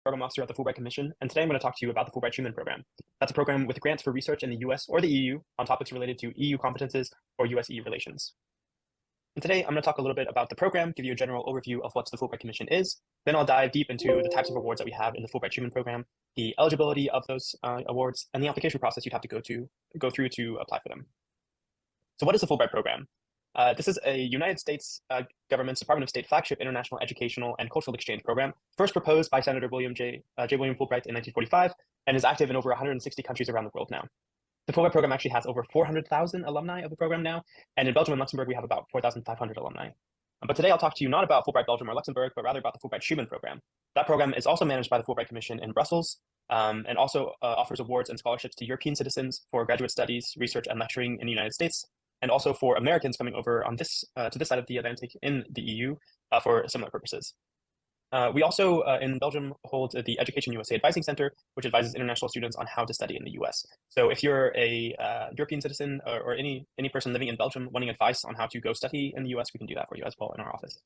Program Officer at the Fulbright Commission, and today I'm going to talk to you about the Fulbright Schuman program. That's a program with grants for research in the US or the EU on topics related to EU competences or US-EU relations. And today I'm going to talk a little bit about the program, give you a general overview of what the Fulbright Commission is. Then I'll dive deep into the types of awards that we have in the Fulbright Schuman program, the eligibility of those awards, and the application process you'd have to go through to apply for them. So what is the Fulbright program? This is a United States government's Department of State flagship international educational and cultural exchange program, first proposed by Senator J. William Fulbright in 1945, and is active in over 160 countries around the world now. The Fulbright program actually has over 400,000 alumni of the program now, and in Belgium and Luxembourg, we have about 4,500 alumni. But today I'll talk to you not about Fulbright Belgium or Luxembourg, but rather about the Fulbright Schuman program. That program is also managed by the Fulbright Commission in Brussels, and also offers awards and scholarships to European citizens for graduate studies, research, and lecturing in the United States, and also for Americans coming over on this to this side of the Atlantic in the EU for similar purposes. We also, in Belgium, hold the Education USA Advising Center, which advises international students on how to study in the US. So if you're a European citizen or any person living in Belgium wanting advice on how to go study in the US, we can do that for you as well in our office.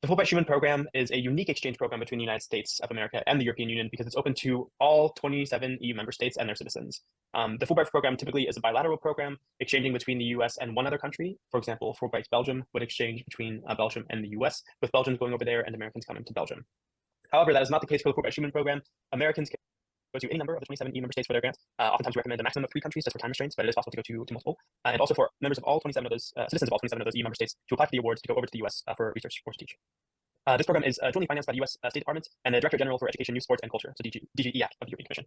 The Fulbright Schuman program is a unique exchange program between the United States of America and the European Union because it's open to all 27 EU member states and their citizens. The Fulbright program typically is a bilateral program, exchanging between the US and one other country. For example, Fulbright Belgium would exchange between Belgium and the US, with Belgians going over there and Americans coming to Belgium. However, that is not the case for the Fulbright Schuman program. Americans can go to any number of the 27 EU member states for their grants. Oftentimes we recommend a maximum of 3 countries just for time restraints, but it is possible to go to multiple. And also for members of all 27 of those, citizens of all 27 of those EU member states to apply for the awards to go over to the US for research or to teach. This program is jointly financed by the U.S. State Department and the Director General for Education, Youth, Sports, and Culture, so DGEAC of the European Commission.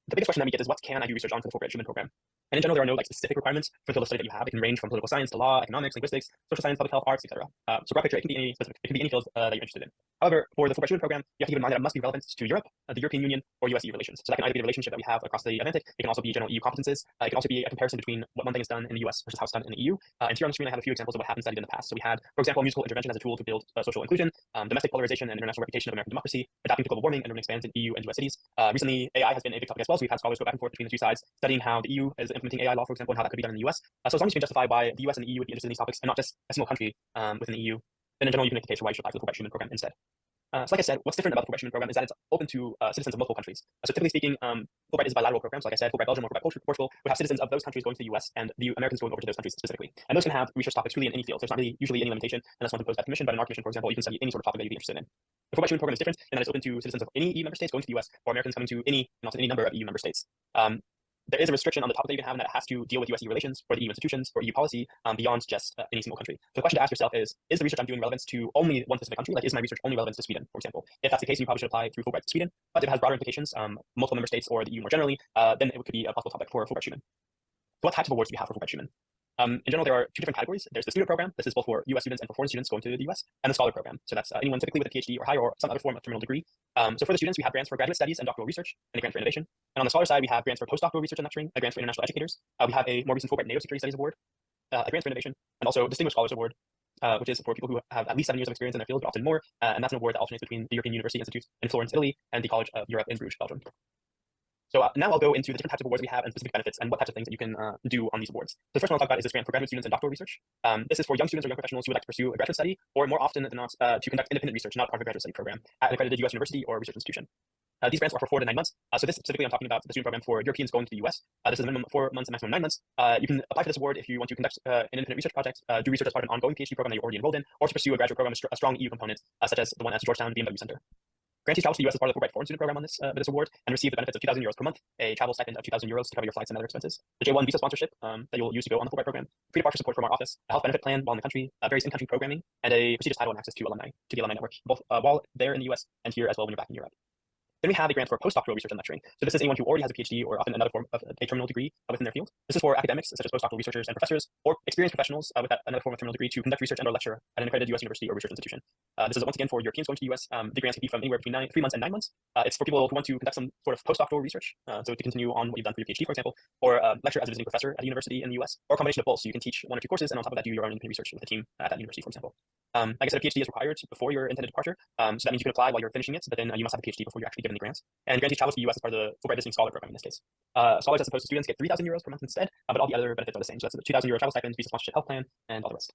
The biggest question that we get is, what can I do research on for the Fulbright Schuman program? And in general, there are no specific requirements for the field of study that you have. It can range from political science to law, economics, linguistics, social science, public health, arts, etc. So broad picture, it can be any specific, it can be any field that you're interested in. However, for the Fulbright Schuman program, you have to keep in mind that it must be relevant to Europe, the European Union, or US-EU relations. So that can either be the relationship that we have across the Atlantic. It can also be general EU competences. It can also be a comparison between what one thing is done in the US versus how it's done in the EU. And here on the screen, I have a few examples of what happened studied in the past. So we had, for example, musical intervention as a tool to build social inclusion, domestic polarization and international reputation of American democracy, adapting to global warming and urban expansion in EU and US cities. Recently, AI has been a big topic as well. So we've had scholars go back and forth between the two sides, studying how the EU is implementing AI law, for example, and how that could be done in the US. So as long as you can justify why the US and the EU would be interested in these topics and not just a single country within the EU, then in general, you can make the case for why you should apply for the Fulbright Schuman program instead. So like I said, what's different about the Fulbright Schuman program is that it's open to citizens of multiple countries. So typically speaking, Fulbright is a bilateral program. So like I said, Fulbright Belgium or Fulbright Portugal would have citizens of those countries going to the US and the Americans going over to those countries specifically. And those can have research topics really in any field. There's not really usually any limitation unless one's imposed by the commission, but in our commission, for example, you can study any sort of topic that you'd be interested in. The Fulbright Schuman program is different in that it's open to citizens of any EU member states going to the US or Americans coming to any number of EU member states. There is a restriction on the topic that you can have, and that it has to deal with US-EU relations or the EU institutions or EU policy beyond just any single country. So the question to ask yourself is the research I'm doing relevant to only one specific country? Like, is my research only relevant to Sweden, for example? If that's the case, you probably should apply through Fulbright to Sweden. But if it has broader implications, multiple member states or the EU more generally, then it could be a possible topic for Fulbright Schuman. So what types of awards do we have for Fulbright Schuman? In general, there are 2 different categories. There's the student program. This is both for US students and for foreign students going to the US, and the scholar program. So that's anyone typically with a PhD or higher or some other form of terminal degree. So for the students, we have grants for graduate studies and doctoral research, and a grant for innovation. And on the scholar side, we have grants for postdoctoral research and lecturing, a grant for international educators. We have a more recent Fulbright NATO Security Studies Award, a grant for innovation, and also Distinguished Scholars Award, which is for people who have at least 7 years of experience in their field, but often more. And that's an award that alternates between the European University Institute in Florence, Italy, and the College of Europe in Bruges, Belgium. So now I'll go into the different types of awards we have and specific benefits and what types of things that you can do on these awards. So the first one I'll talk about is this grant for graduate students and doctoral research. This is for young students or young professionals who would like to pursue a graduate study, or more often than not, to conduct independent research, not part of a graduate study program, at an accredited US university or research institution. These grants are for 4 to 9 months. So this specifically, I'm talking about the student program for Europeans going to the US. This is a minimum of 4 months and maximum 9 months. You can apply for this award if you want to conduct an independent research project, do research as part of an ongoing PhD program that you're already enrolled in, or to pursue a graduate program with a strong EU component, such as the one at Georgetown BMW Center. Grantees travel to the US as part of the Fulbright Foreign Student Program on this award and receive the benefits of €2,000 per month, a travel stipend of €2,000 to cover your flights and other expenses, the J1 visa sponsorship that you'll use to go on the Fulbright program, free departure support from our office, a health benefit plan while in the country, various in-country programming, and a prestigious title and access to the alumni network, both while there in the US and here as well when you're back in Europe. Then we have a grant for postdoctoral research and lecturing. So this is anyone who already has a PhD or often another form of a terminal degree within their field. This is for academics such as postdoctoral researchers and professors, or experienced professionals with another form of terminal degree to conduct research and/or lecture at an accredited US university or research institution. This is once again for Europeans going to the US. The grants can be from anywhere between 3 months and 9 months. It's for people who want to conduct some sort of postdoctoral research, so to continue on what you've done for your PhD, for example, or lecture as a visiting professor at a university in the US, or a combination of both. So you can teach 1 or 2 courses and on top of that do your own independent research with a team at that university, for example. Like I said, a PhD is required before your intended departure, so that means you can apply while you're finishing it, but then you must have a PhD before you're actually given the grants. And grantees travel to the US as part of the Fulbright Visiting Scholar Program in this case. Scholars as opposed to students get €3,000 per month instead, but all the other benefits are the same. So that's the €2,000 travel stipend, visa sponsorship, health plan, and all the rest.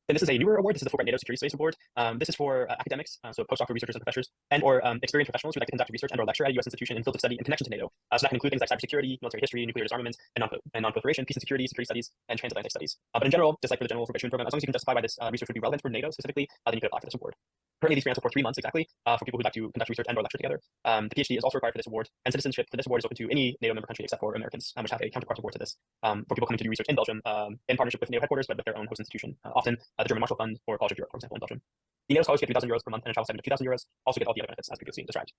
And this is a newer award. This is the Fulbright NATO Security Studies Award. This is for academics, so postdoctoral researchers and professors, and or experienced professionals who like to conduct research and or lecture at a U.S. institution in fields of study in connection to NATO. So that can include things like cybersecurity, military history, nuclear disarmaments, and non-proliferation, peace and security, security studies, and transatlantic studies. But in general, just like for the general Fulbright Schuman program, as long as you can justify why this research would be relevant for NATO specifically, then you could apply for this award. Currently, these grants are for 3 months exactly for people who like to conduct research and or lecture together. The PhD is also required for this award, and citizenship for this award is open to any NATO member country except for Americans, which have a counterpart award to this for people coming to do research in Belgium in partnership with NATO headquarters, but with their own host institution, often the German Marshall Fund or College of Europe, for example, in Belgium. The NATO scholars get €3,000 per month and a travel stipend of €2,000. Also get all the other benefits as previously described.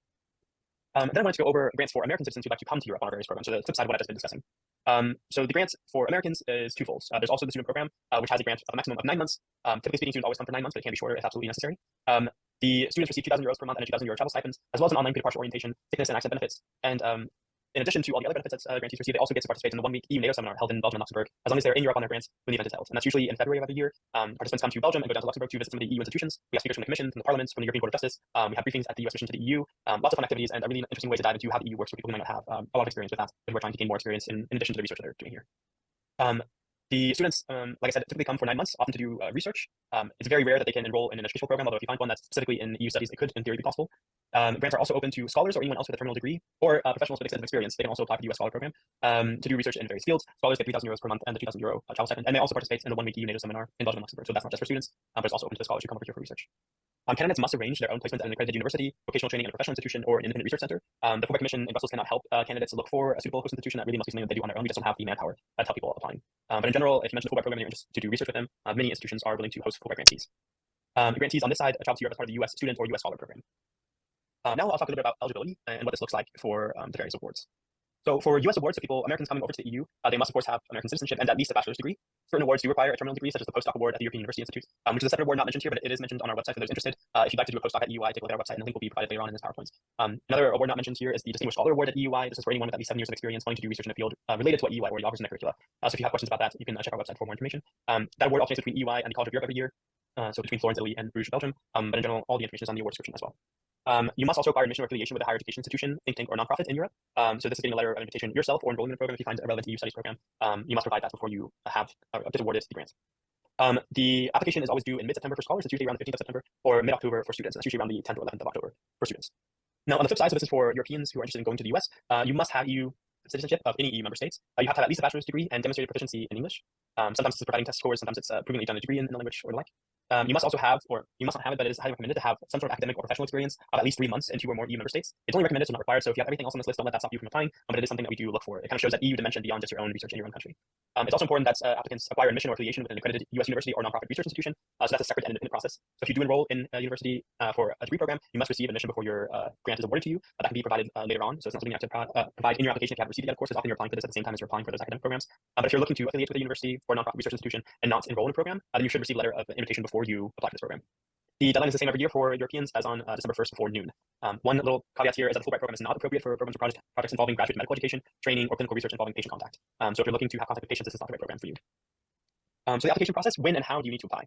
Then I wanted to go over grants for American citizens who'd like to come to Europe on our various programs. So the flip side of what I've just been discussing. So the grants for Americans is twofold. There's also the student program, which has a grant of a maximum of 9 months. Typically speaking, students always come for 9 months, but it can be shorter if absolutely necessary. The students receive €2,000 per month and a €2,000 travel stipends, as well as an online paid partial orientation, sickness and accident benefits. And in addition to all the other benefits that grantees receive, they also get to participate in the 1-week EU NATO seminar held in Belgium and Luxembourg, as long as they're in Europe on their grants when the event is held. And that's usually in February of every year. Participants come to Belgium and go down to Luxembourg to visit some of the EU institutions. We have speakers from the Commission, from the Parliaments, from the European Court of Justice. We have briefings at the US mission to the EU. Lots of fun activities and a really interesting way to dive into how the EU works for people who might not have a lot of experience with that, but who are trying to gain more experience in addition to the research that they're doing here. The students, like I said, typically come for 9 months, often to do research. It's very rare that they can enroll in an educational program, although if you find one that's specifically in EU studies, it could, in theory, be possible. Grants are also open to scholars or anyone else with a terminal degree, or professionals with extensive experience. They can also apply for the US Scholar Program to do research in various fields. Scholars get €3,000 per month and the €2,000 travel stipend, and they also participate in the 1-week EU NATO seminar in Belgium and Luxembourg. So that's not just for students, but it's also open to the scholars who come over here for research. Candidates must arrange their own placement at an accredited university, vocational training at a professional institution, or an independent research center. The Fulbright Commission in Brussels cannot help candidates look for a suitable host institution. That really must be something that they do on their own. We just don't have the manpower to help people applying. But in general, if you mention the Fulbright program and you're interested to do research with them, many institutions are willing to host Fulbright grantees. Grantees on this side travel to Europe as part of the US student or US scholar program. Now I'll talk a little bit about eligibility and what this looks like for the various awards. So for US awards, so people, Americans coming over to the EU, they must of course have American citizenship and at least a bachelor's degree. Certain awards do require a terminal degree, such as the postdoc award at the European University Institute, which is a separate award not mentioned here, but it is mentioned on our website for those interested. If you'd like to do a postdoc at EUI, take a look at our website, and the link will be provided later on in this PowerPoint. Another award not mentioned here is the Distinguished Scholar Award at EUI. This is for anyone with at least 7 years of experience wanting to do research in a field related to what EUI already offers in their curricula. So if you have questions about that, you can check our website for more information. That award alternates between EUI and the College of Europe every year, so between Florence, Italy, and Bruges, Belgium. But in general, all the information is on the award description as well. You must also acquire admission or affiliation with a higher education institution, think tank, or nonprofit in Europe. So this is getting a letter of invitation yourself or enrolling in the program if you find a relevant EU studies program. You must provide that before you get awarded the grant. The application is always due in mid-September for scholars. It's usually around the 15th of September, or mid-October for students. That's usually around the 10th or 11th of October for students. Now, on the flip side, so this is for Europeans who are interested in going to the US. You must have EU citizenship of any EU member states. You have to have at least a bachelor's degree and demonstrated proficiency in English. Sometimes it's providing test scores, sometimes it's proving that you've done a degree in the language or the like. You must also have, or you must not have it, but it is highly recommended to have some sort of academic or professional experience of at least 3 months in 2 or more EU member states. It's only recommended, so not required. So if you have everything else on this list, don't let that stop you from applying. But it is something that we do look for. It kind of shows that EU dimension beyond just your own research in your own country. It's also important that applicants acquire admission or affiliation with an accredited US university or nonprofit research institution. So that's a separate and independent process. So if you do enroll in a university for a degree program, you must receive admission before your grant is awarded to you. That can be provided later on. So it's not something you have to provide in your application if you haven't received it yet. Of course, often you're applying for this at the same time as you're applying for those academic programs. But if you're looking to affiliate with a university or nonprofit research institution and not enroll in a program, then you should receive a letter of invitation before you apply for this program. The deadline is the same every year for Europeans as on December 1st before noon. One little caveat here is that the Fulbright program is not appropriate for programs or projects involving graduate medical education, training, or clinical research involving patient contact. So if you're looking to have contact with patients, this is not the right program for you. So the application process, when and how do you need to apply?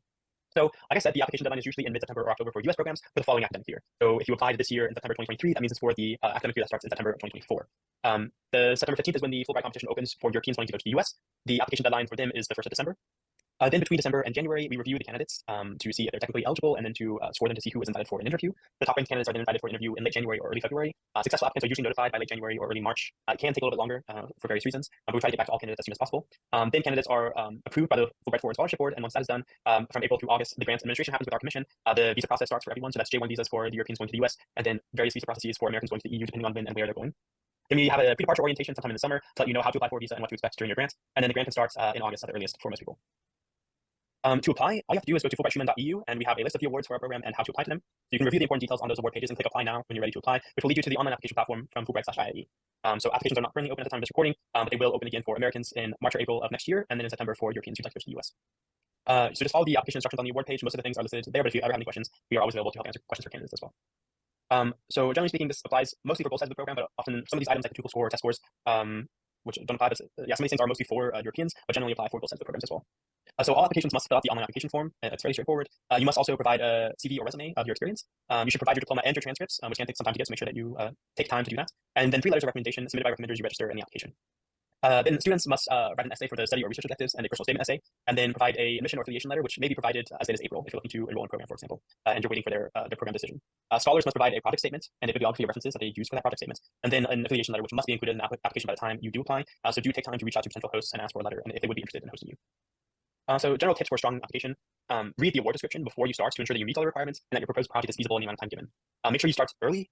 So like I said, the application deadline is usually in mid-September or October for US programs for the following academic year. So if you applied this year in September 2023, that means it's for the academic year that starts in September 2024. The September 15th is when the Fulbright competition opens for Europeans wanting to go to the US. The application deadline for them is the 1st of December. Then between December and January, we review the candidates to see if they're technically eligible and then to score them to see who is invited for an interview. The top ranked candidates are then invited for an interview in late January or early February. Successful applicants are usually notified by late January or early March. It can take a little bit longer for various reasons, but we try to get back to all candidates as soon as possible. Then candidates are approved by the Fulbright Foreign Scholarship Board, and once that is done, from April through August, the grant administration happens with our commission. The visa process starts for everyone, so that's J1 visas for the Europeans going to the US, and then various visa processes for Americans going to the EU, depending on when and where they're going. Then we have a pre-departure orientation sometime in the summer to let you know how to apply for a visa and what to expect during your grant, and then the grant can start in August at the earliest for most people. To apply, all you have to do is go to fulbrightschuman.eu, and we have a list of the awards for our program and how to apply to them. So you can review the important details on those award pages and click apply now when you're ready to apply, which will lead you to the online application platform from Fulbright/IIE. So applications are not currently open at the time of this recording, but they will open again for Americans in March or April of next year, and then in September for Europeans who'd like to go to the US. So just follow the application instructions on the award page. Most of the things are listed there, but if you ever have any questions, we are always available to help answer questions for candidates as well. So generally speaking, this applies mostly for both sides of the program, but often some of these items like the TOEFL score, test scores, which don't apply, but yeah, some of these things are mostly for Europeans, but generally apply for both sides of the programs as well. So all applications must fill out the online application form. It's fairly straightforward. You must also provide a CV or resume of your experience. You should provide your diploma and your transcripts, which can take some time to get, so make sure that you take time to do that. And then 3 letters of recommendation submitted by recommenders you register in the application. Then students must write an essay for the study or research objectives and a personal statement essay, and then provide a admission or affiliation letter, which may be provided as late as April if you're looking to enroll in a program, for example, and you're waiting for their program decision. Scholars must provide a project statement and a bibliography of references that they use for that project statement, and then an affiliation letter, which must be included in the application by the time you do apply. So do take time to reach out to potential hosts and ask for a letter, and if they would be interested in hosting you. So general tips for a strong application: read the award description before you start to ensure that you meet all the requirements and that your proposed project is feasible in the amount of time given. Make sure you start early.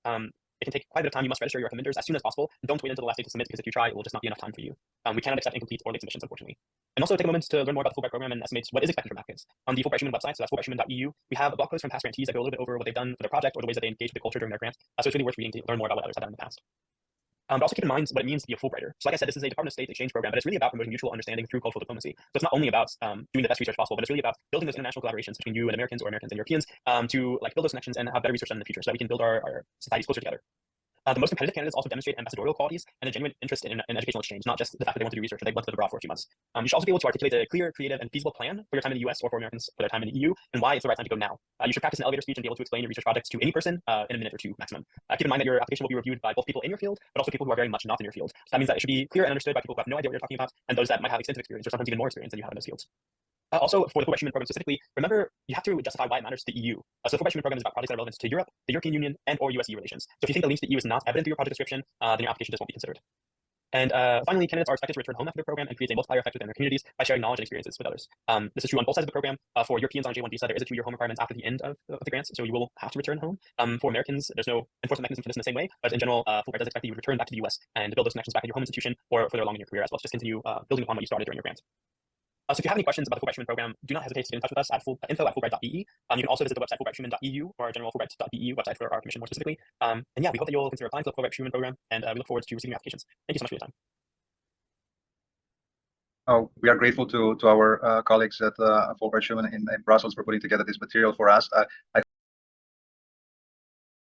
It can take quite a bit of time. You must register your recommenders as soon as possible. And don't wait until the last day to submit, because if you try, it will just not be enough time for you. We cannot accept incomplete or late submissions, unfortunately. And also take a moment to learn more about the Fulbright program and estimates what is expected from applicants. On the Fulbright Schuman website, so that's fulbrightschuman.eu, we have a blog post from past grantees that go a little bit over what they've done for their project or the ways that they engage with the culture during their grant. So it's really worth reading to learn more about what others have done in the past. But also keep in mind what it means to be a Fulbrighter. So like I said, this is a Department of State exchange program, but it's really about promoting mutual understanding through cultural diplomacy. So it's not only about doing the best research possible, but it's really about building those international collaborations between you and Americans, or Americans and Europeans, to like build those connections and have better research done in the future, so that we can build our societies closer together. The most competitive candidates also demonstrate ambassadorial qualities and a genuine interest in educational exchange, not just the fact that they want to do research or they want to live abroad for a few months. You should also be able to articulate a clear, creative, and feasible plan for your time in the US, or for Americans for their time in the EU, and why it's the right time to go now. You should practice an elevator speech and be able to explain your research projects to any person in a minute or two maximum. Keep in mind that your application will be reviewed by both people in your field, but also people who are very much not in your field. So that means that it should be clear and understood by people who have no idea what you're talking about, and those that might have extensive experience, or sometimes even more experience than you have in those fields. Also, for the Fulbright Schuman program specifically, remember, you have to justify why it matters to the EU. So the Fulbright Schuman program is about projects that are relevant to Europe, the European Union, and or US-EU relations. So if you think the link to the EU is not evident through your project description, then your application just won't be considered. And finally, candidates are expected to return home after the program and create a multiplier effect within their communities by sharing knowledge and experiences with others. This is true on both sides of the program. For Europeans on a J1 visa, there is a 2-year home requirement after the end of the grants, so you will have to return home. For Americans, there's no enforcement mechanism for this in the same way, but in general, Fulbright does expect that you return back to the US and build those connections back in your home institution or further along in your career as well, to just continue building upon what you started during your grant. So if you have any questions about the Fulbright Schuman program, do not hesitate to get in touch with us at info@fulbright.be. You can also visit the website fulbrightschuman.eu, or our general fulbright.be website for our commission more specifically. And yeah, we hope that you'll consider applying for the Fulbright Schuman program, and we look forward to receiving your applications. Thank you so much for your time. Oh, we are grateful to our colleagues at Fulbright Schuman in Brussels for putting together this material for us. I